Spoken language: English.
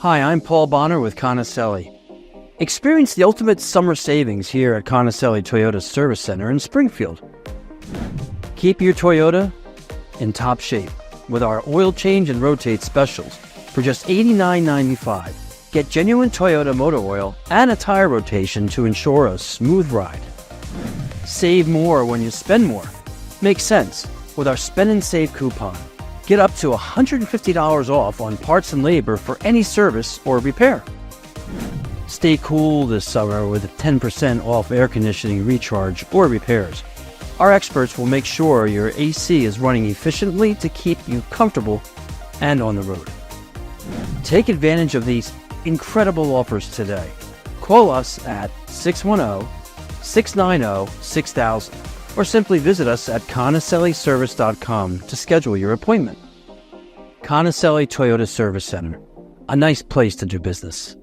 Hi, I'm Paul Bonner with Conicelli. Experience the ultimate summer savings here at Conicelli Toyota Service Center in Springfield. Keep your Toyota in top shape with our oil change and rotate specials for just $89.95. Get genuine Toyota motor oil and a tire rotation to ensure a smooth ride. Save more when you spend more. Makes sense with our Spend and Save coupon. Get up to $150 off on parts and labor for any service or repair. Stay cool this summer with 10% off air conditioning recharge or repairs. Our experts will make sure your AC is running efficiently to keep you comfortable and on the road. Take advantage of these incredible offers today. Call us at 610-690-6000 or simply visit us at conicelliservice.com to schedule your appointment. Conicelli Toyota Service Center, a nice place to do business.